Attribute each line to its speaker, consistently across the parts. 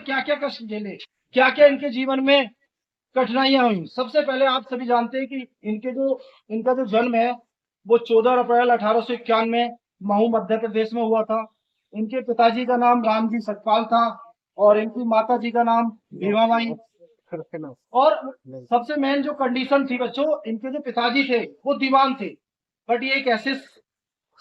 Speaker 1: क्या क्या कष्ट झेले, क्या क्या इनके जीवन में कठिनाइयां हुई। सबसे पहले आप सभी जानते हैं कि इनका जो जन्म है वो 14 अप्रैल 1891 में महू मध्य प्रदेश में हुआ था। इनके पिताजी का नाम रामजी सतपाल था और इनकी माता जी का नाम भीमाबाई। और सबसे मेन जो कंडीशन थी बच्चों, इनके जो पिताजी थे वो दीवान थे, बट ये एक ऐसे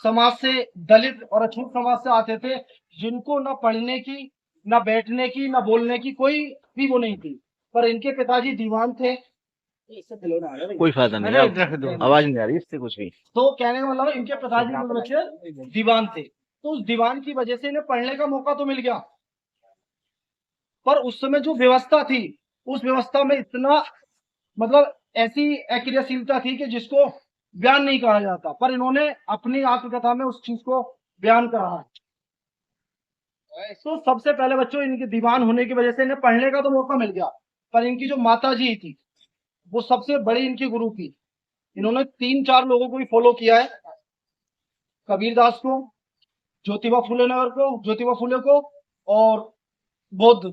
Speaker 1: समाज से, दलित और अछूत समाज से आते थे जिनको ना पढ़ने की, ना बैठने की, ना बोलने की कोई भी वो नहीं थी। पर इनके पिताजी दीवान थे।
Speaker 2: कोई फायदा नहीं, आवाज नहीं आ रही इससे कुछ भी।
Speaker 1: तो कहने का मतलब इनके पिताजी दोनों बच्चे दीवान थे, तो उस दीवान की वजह से इन्हें पढ़ने का मौका तो मिल गया, पर उस समय जो व्यवस्था थी उस व्यवस्था में इतना मतलब ऐसी अक्रियाशीलता थी कि जिसको बयान नहीं कहा जाता, पर इन्होंने अपनी आत्मकथा में उस चीज को बयान करा है। तो सबसे पहले बच्चों, इनके दीवान होने की वजह से इन्हें पढ़ने का तो मौका मिल गया, पर इनकी जो माता जी थी वो सबसे बड़ी इनकी गुरु थी। इन्होंने 3-4 लोगों को भी फॉलो किया है, कबीरदास को, ज्योतिबा फुले को और बौद्ध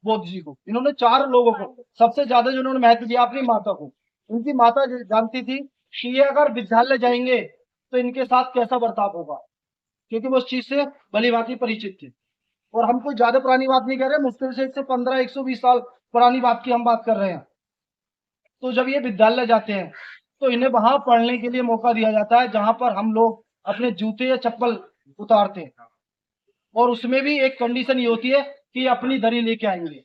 Speaker 1: बौद्ध जी को। इन्होंने 4 लोगों को सबसे ज्यादा जो इन्होंने महत्व दिया अपनी माता को। इनकी माता जानती थी कि ये अगर विद्यालय जाएंगे तो इनके साथ कैसा बर्ताव होगा, क्योंकि वो उस चीज से भली भांति परिचित थे। और हम कोई ज्यादा पुरानी बात नहीं कर रहे, मुश्किल से 115-120 साल पुरानी बात की हम बात कर रहे हैं। तो जब ये विद्यालय जाते हैं तो इन्हें वहां पढ़ने के लिए मौका दिया जाता है जहां पर हम लोग अपने जूते या चप्पल उतारते हैं, और उसमें भी एक कंडीशन ये होती है कि अपनी दरी लेके आएंगे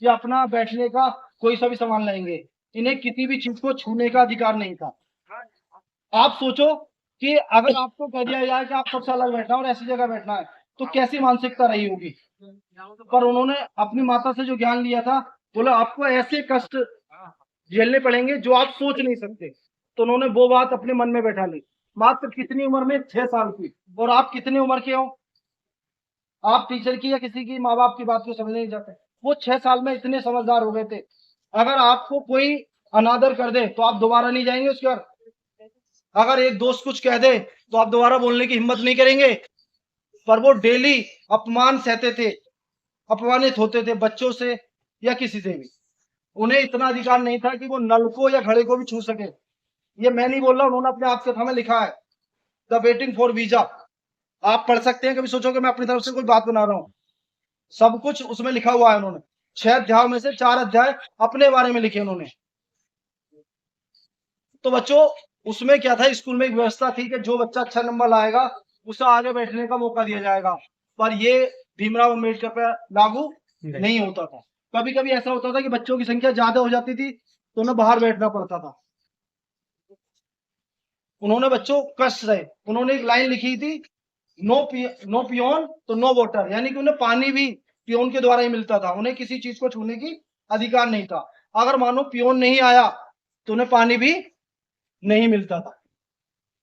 Speaker 1: या अपना बैठने का कोई सा भी सामान लाएंगे। इन्हें किसी भी चीज को छूने का अधिकार नहीं था। आप सोचो कि अगर आपको कह दिया जाए कि आप सबसे अलग बैठना और ऐसी जगह बैठना है तो कैसी मानसिकता रही होगी। पर उन्होंने अपनी माता से जो ज्ञान लिया था, बोला आपको ऐसे कष्ट झेलने पड़ेंगे जो आप सोच नहीं सकते। तो उन्होंने वो बात अपने मन में बैठा ली। मात्र कितनी उम्र में? 6 साल की। और आप कितनी उम्र के हो? आप टीचर की या किसी की माँ बाप की बात को समझ नहीं जाते। वो 6 साल में इतने समझदार हो गए थे। अगर आपको कोई अनादर कर दे तो आप दोबारा नहीं जाएंगे उसके घर। अगर एक दोस्त कुछ कह दे तो आप दोबारा बोलने की हिम्मत नहीं करेंगे। पर वो डेली अपमान सहते थे, अपमानित होते थे बच्चों से या किसी से भी। उन्हें इतना अधिकार नहीं था कि वो नल को या घड़े को भी छू सके। ये मैं नहीं बोल रहा, उन्होंने अपने आप कथा में लिखा है, द वेटिंग फॉर वीजा। आप पढ़ सकते हैं, कभी सोचोगे मैं अपनी तरफ से कोई बात बना रहा हूं। सब कुछ उसमें लिखा हुआ है। उन्होंने 6 अध्याय में से 4 अध्याय अपने बारे में लिखे उन्होंने। तो बच्चों, उसमें क्या था, स्कूल में एक व्यवस्था थी कि जो बच्चा अच्छा नंबर लाएगा उसे आगे बैठने का मौका दिया जाएगा। पर ये भीमराव अम्बेडकर पर लागू नहीं होता था। कभी कभी ऐसा होता था कि बच्चों की संख्या ज्यादा हो जाती थी तो उन्हें बाहर बैठना पड़ता था। उन्होंने बच्चों कष्ट सहे। उन्होंने एक लाइन लिखी थी, नो पियोन तो नो वोटर, यानी कि उन्हें पानी भी पियोन के द्वारा ही मिलता था। उन्हें किसी चीज को छूने की अधिकार नहीं था। अगर मानो पियोन नहीं आया तो उन्हें पानी भी नहीं मिलता था।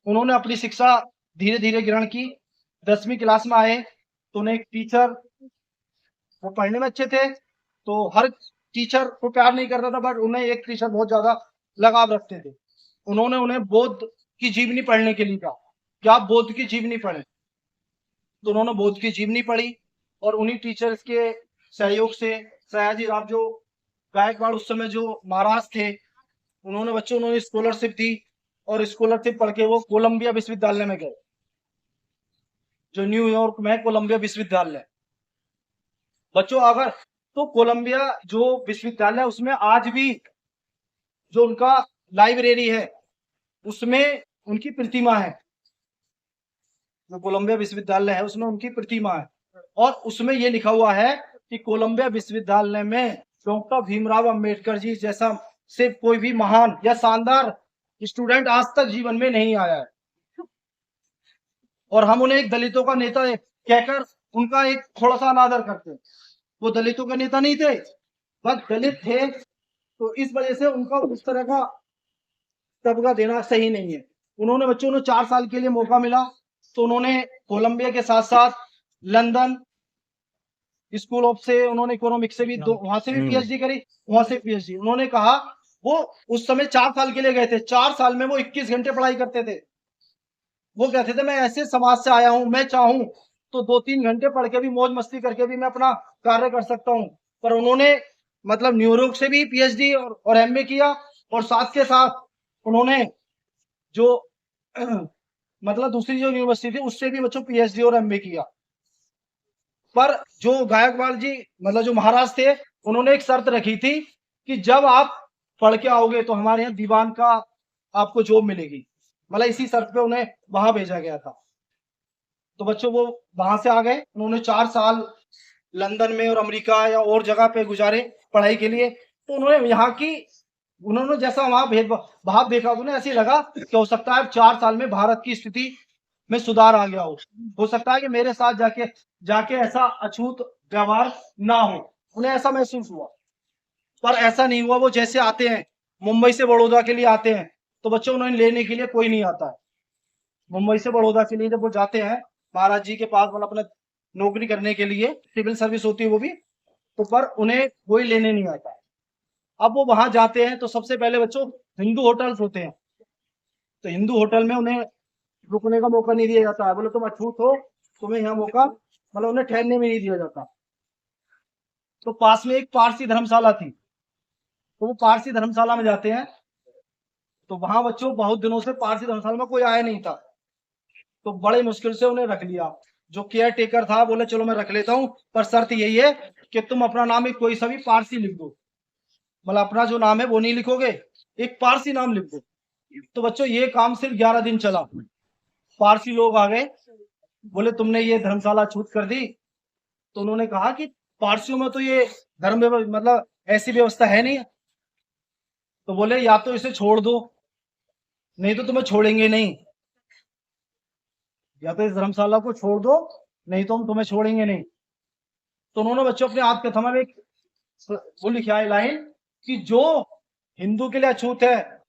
Speaker 1: उन्होंने अपनी शिक्षा धीरे धीरे ग्रहण की। 10वीं क्लास में आए तो उन्हें एक टीचर, वो पढ़ने में अच्छे थे तो हर टीचर को प्यार नहीं करता था, बट उन्हें एक टीचर बहुत ज्यादा लगाव रखते थे। उन्होंने उन्हें बौद्ध की जीवनी पढ़ने के लिए कहा कि आप बौद्ध की जीवनी पढ़ें। तो उन्होंने बौद्ध की जीवनी पढ़ी और उन्हीं टीचर्स के सहयोग से सयाजी राव जो गायकवाड़ उस समय जो महाराज थे, उन्होंने स्कॉलरशिप दी और स्कॉलरशिप पढ़ के वो कोलंबिया विश्वविद्यालय में गए, जो न्यूयॉर्क में कोलंबिया विश्वविद्यालय। बच्चों, अगर तो कोलंबिया जो विश्वविद्यालय, उसमें आज भी जो उनका लाइब्रेरी है उसमें उनकी प्रतिमा है। जो कोलंबिया विश्वविद्यालय है उसमें उनकी प्रतिमा है, और उसमें ये लिखा हुआ है कि कोलंबिया विश्वविद्यालय में डॉक्टर भीमराव अंबेडकर जी जैसा सिर्फ कोई भी महान या शानदार स्टूडेंट आज तक जीवन में नहीं आया है। और हम उन्हें एक दलितों का नेता कहकर उनका एक थोड़ा सा अनादर करते हैं। वो दलितों का नेता नहीं थे, बस दलित थे, तो इस वजह से उनका उस तरह का तबका देना सही नहीं है। उन्होंने बच्चों ने 4 साल के लिए मौका मिला तो उन्होंने कोलंबिया के साथ साथ लंदन स्कूल ऑफ से उन्होंने इकोनॉमिक्स से भी वहां से भी पीएचडी करी, वहां से पीएचडी। उन्होंने कहा, वो उस समय 4 साल के लिए गए थे, 4 साल में वो 21 घंटे पढ़ाई करते थे। वो कहते थे मैं ऐसे समाज से आया हूं, मैं चाहूं तो 2-3 घंटे पढ़ के भी मौज मस्ती करके भी मैं अपना कार्य कर सकता हूँ। पर उन्होंने मतलब न्यूयॉर्क से भी पीएचडी और एमए किया, और साथ के साथ उन्होंने जो मतलब दूसरी जो यूनिवर्सिटी थी उससे भी बच्चों पीएचडी और एमए किया। पर जो गायकवाड़ जी मतलब जो महाराज थे, उन्होंने एक शर्त रखी थी कि जब आप पढ़ के आओगे तो हमारे यहाँ दीवान का आपको जॉब मिलेगी। मतलब इसी शर्त पे उन्हें वहां भेजा गया था। तो बच्चों वो वहां से आ गए, उन्होंने 4 साल लंदन में और अमेरिका या और जगह पे गुजारे पढ़ाई के लिए। तो उन्होंने यहाँ की उन्होंने जैसा वहां भेदभाव देखा, उन्हें ऐसे लगा कि हो सकता है 4 साल में भारत की स्थिति में सुधार आ गया हो सकता है कि मेरे साथ जाके जाके ऐसा अछूत व्यवहार ना हो। उन्हें ऐसा महसूस हुआ, पर ऐसा नहीं हुआ। वो जैसे आते हैं मुंबई से बड़ौदा के लिए आते हैं, तो बच्चों उन्हें लेने के लिए कोई नहीं आता है। मुंबई से बड़ौदा के लिए जब वो जाते हैं महाराज जी के पास, मतलब अपने नौकरी करने के लिए, सिविल सर्विस होती है वो भी, तो पर उन्हें कोई लेने नहीं आता। अब वो वहां जाते हैं तो सबसे पहले बच्चों हिंदू होटल्स होते हैं, तो हिंदू होटल में उन्हें रुकने का मौका नहीं दिया जाता है। बोले तुम अछूत हो, तुम्हें यहाँ मौका मतलब उन्हें ठहरने में नहीं दिया जाता। तो पास में एक पारसी धर्मशाला थी, तो वो पारसी धर्मशाला में जाते हैं। तो वहां बच्चों बहुत दिनों से पारसी धर्मशाला में कोई आया नहीं था, तो बड़े मुश्किल से उन्हें रख लिया। जो केयर टेकर था बोले चलो मैं रख लेता हूँ, पर शर्त यही है कि तुम अपना नाम एक कोई सा भी पारसी लिख दो। मतलब अपना जो नाम है वो नहीं लिखोगे, एक पारसी नाम लिख दो। तो बच्चों ये काम सिर्फ 11 दिन चला। पारसी लोग आ गए, बोले तुमने ये धर्मशाला छूट कर दी। तो उन्होंने कहा कि पारसियों में तो ये धर्म मतलब ऐसी व्यवस्था है नहीं। तो बोले या तो इसे छोड़ दो, नहीं तो तुम्हें छोड़ेंगे नहीं। या तो इस धर्मशाला को छोड़ दो, नहीं तो हम तुम्हें छोड़ेंगे नहीं। तो उन्होंने बच्चों अपने हाथ के थमा में एक वो लिखा है लाइन कि जो हिंदू के लिए अछूत है